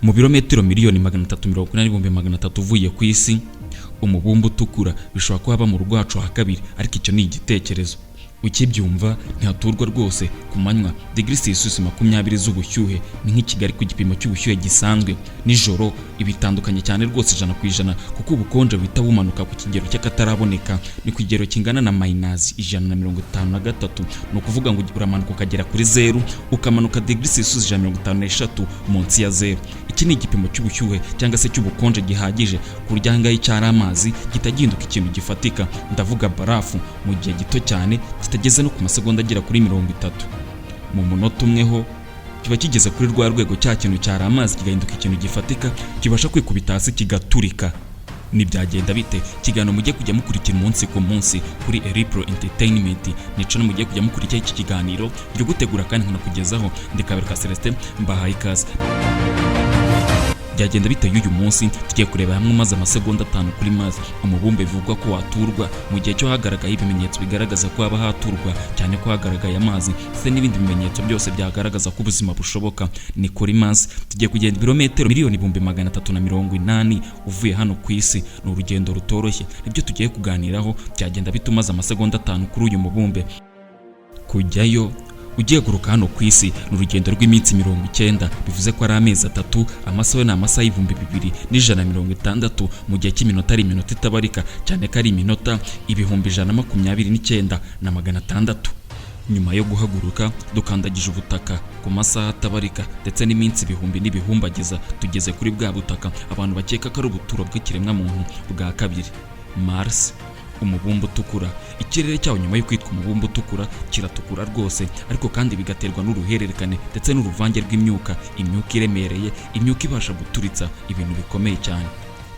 Mu birometero miliyoni 380,300 uvuye ku isi, umubumbe utukura bishobora kuba mu rwacu ha kabiri, ariko icyo ni igitekerezo. Ukibyumva ntihaturwa rwose ku manywa degree Celsius 20 z'ubushyuhe ni nk'Ikigali ku gipimo cy'ubushyuhe gisanzwe. Nijoro ibitandukanye cyane rwose 100% kuko ubukonje buhita bumanuka ku kigero cy'akataraboneka, ni ku kigero kingana na -153, ni ukuvuga ngo uramanuka ukagera kuri 0 ukamanuka degree Celsius 153 munsi ya 0. Iki ni igipimo cy'ubushyuhe cyangwa se cy'ubukonje gihagije ku buryo ahangahe cyari amazi kitaginduka ikintu gifatika, ndavuga barafu, mu gihe gito cyane kitageze no ku masegonda agera kuri 30. Mu munota umwe ho kiba kigeze kuri rwa rwego cya kintu cyari amazi kigahinduka ikintu gifatika, kibasha kwikubita hasi kigaturika. Nibyagenda bite? Kigano mujye kujya mukurikira umunsi ku munsi kuri Eripro Entertainment, nico no mujye kujya mukurikira iki kiganiro byo gutegura kandi nkanakugezaho. Ndikabereka Celestin, mbahaye ikaze. Byagenda bite y'uyu munsi? Tugiye kureba hamwe maze amasegonda 5 kuri Mars, umubumbe bivugwa ko waturwa mu gihe cyo hagaragaye ibimenyetso bigaragaza ko haba haturwa, cyane ko hagaragaye amazi ndetse n'ibindi bimenyetso byose byagaragaza ko ubuzima bushoboka. Ni kuri Mars tugiye kugenda ibirometero miliyoni 380 uvuye hano ku isi. Ni urugendo rutoroshye, nibyo tugiye kuganiraho. Byagenda bitumaza amasegonda 5 kuri uyu mubumbe. Kujyayo ugiye guruka hano ku isi ni urugendo rw'iminsi 90, bivuze ko ari amezi 3, amasaha ni amasaha 2160 mu gihe cy'iminota ari iminota itabarika, cyane ko ari iminota 129,600. Nyuma yo guhaguruka dukandagije ubutaka ku masaha atabarika ndetse n'iminsi 1000 n'ibihumbagiza, tugeze kuri bwa butaka abantu bakeka ko ari ubuturo bw'ikiremwa muntu bwa kabiri, Mars. Umubumbe utukura, ikirere cyawo nyuma yo kwitwa umubumbe utukura kiratukura rwose, ariko kandi bigaterwa n'uruhererekane ndetse n'uruvange rw'imyuka, imyuka iremereye, imyuka ibasha guturitsa ibintu bikomeye cyane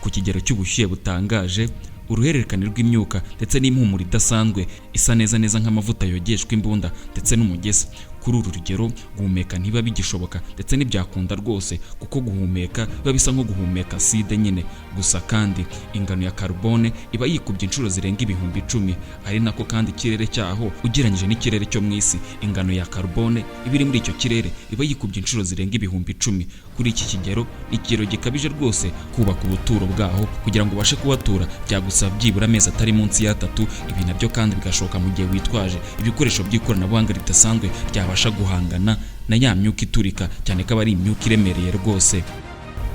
ku kigero cy'ubushyuhe butangaje, uruhererekane rw'imyuka ndetse n'impumuro idasanzwe isa neza nk'amavuta yogeshwa imbunda ndetse n'umugesi. Kuri uru rugero guhumeka ntiba bigishoboka ndetse n'ibyakunda rwose, kuko guhumeka biba bisa nko guhumeka acide nyine. Gusa kandi ingano ya carbone iba yikubye inshuro zirenga 10,000, ari nako kandi ikirere cyaho ugereranyije n'ikirere cyo mu isi, ingano ya carbone ibiri muri icyo kirere iba yikubye inshuro zirenga 10,000. Kuri iki kigero ikigero gikabije rwose kubaka ubuturo bwaho. Kugira ngo ubashe kubatura byagusaba byibura amezi atari munsi ya 3. Ibi nabyo kandi bigashoka mu gihe witwaje ibikoresho by'ikoranabuhanga ridasanzwe byabasha guhangana na ya myuka iturika, cyane ko ari imyuka iremereye rwose.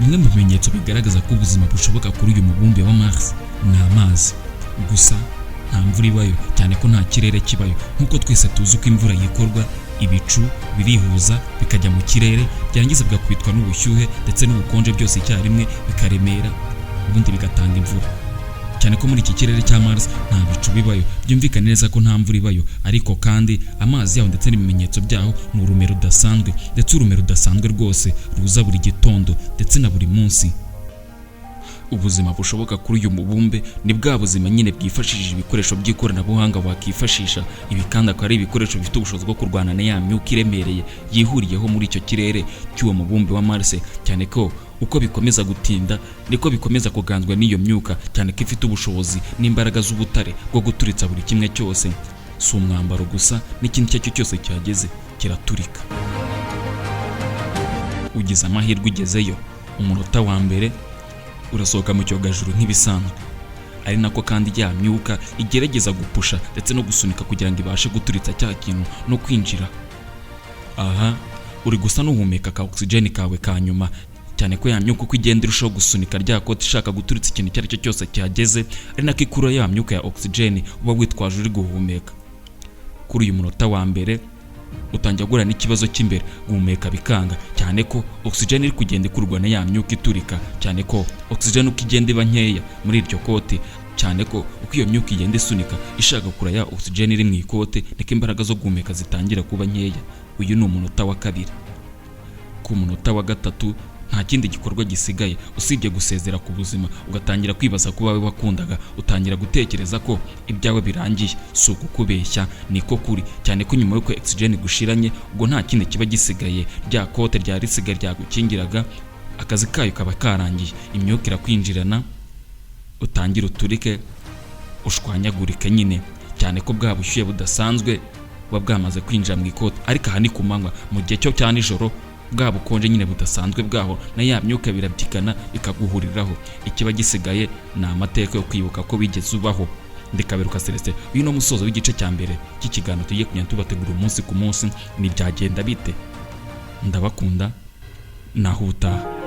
Bimwe mu bimenyetso bigaragaza ko ubuzima bushoboka kuri uyu mubumbe wa Mars ni amazi gusa, nta mvura ibayo, cyane ko nta kirere kibayo. Nkuko twese tuzi uko imvura yikorwa, ibicu birihuza bikajya mu kirere, byarangiza bigakubitwa n'ubushyuhe ndetse n'ubukonje byose icyarimwe bikaremera, ubundi bigatanga imvura. Cyane ko muri iki kirere cya Mars nta bicu bibayo, byumvikana neza ko nta mvura ibayo, ariko kandi amazi yaho ndetse n'ibimenyetso byaho ni urumero rudasanzwe, ndetse urumero rudasanzwe rwose ruza buri gitondo ndetse na buri munsi. Ubuzima bushoboka kuri uyu mubumbe ni bwa buzima nyine bwifashishije ibikoresho by'ikoranabuhanga wakifashisha. Ibi kandi akaba ari ibikoresho bifite ubushobozi bwo kurwana na ya myuka iremereye yihuriyeho muri icyo kirere cy'uwo mubumbe wa Mars, cyane ko uko bikomeza gutinda niko bikomeza kuganzwa n'iyo myuka, cyane ko ifite ubushobozi n'imbaraga z'ubutare bwo guturitsa buri kimwe cyose. Si umwambaro gusa, n'ikindi icyo cyose cyageze kiraturika. Ugize amahirwe ugezeyo, umunota wa mbere urasohoka mu cyogajuru nk'ibisanzwe, ari nako kandi ya myuka igerageza gupusha ndetse no gusunika kugira ngo ibashe guturitsa cya kintu no kwinjira. Aha uri gusa n'uhumeka ka oxygen kawe ka nyuma, cyane ko ya myuka uko igenda irushaho gusunika rya kote ishaka guturitsa ikintu icyo ari cyo cyose cyageze, ari nako ikura ya myuka ya oxygen uba witwaje uri guhumeka. Kuri uyu munota wa mbere utangira guhura n'ikibazo cy'imbere, guhumeka bikanga, cyane ko oxygen iri kugenda ikurwa na ya myuka iturika, cyane ko oxygen uko igenda iba nkeya muri iryo kote, cyane ko uko iyo myuka igenda isunika ishaka kura ya oxygen iri mu ikote, niko imbaraga zo guhumeka zitangira kuba nkeya. Uyu ni umunota wa kabiri. Ku munota wa gatatu nta kindi gikorwa gisigaye usibye gusezera ku buzima, ugatangira kwibaza kuba we wakundaga, utangira gutekereza ko ibyawe birangiye. Si ukukubeshya, niko kuri, cyane ko nyuma y'uko oxygen gushiranye ubwo nta kindi kiba gisigaye. Rya kote rya risigaye ryagukingiraga akazi kayo kaba karangiye, imyuka irakwinjirana, utangira uturike ushwanyagurike nyine, cyane ko bwa bushyuhe budasanzwe buba bwamaze kwinjira mu ikote. Ariko aha ni ku manywa, mu gihe cyo cya nijoro bwa bukonje nyine budasanzwe bwaho na ya myuka birabyigana ikaguhuriraho. Ikiba gisigaye ni amateka yo kwibuka ko bigeze ubaho. Ndikaberuka Celestin, uyu no musozo w'igice cya mbere cy'ikiganiro tugiye kugenda tubategura umunsi ku munsi. Ni byagenda bite? Ndabakunda, naho utaha.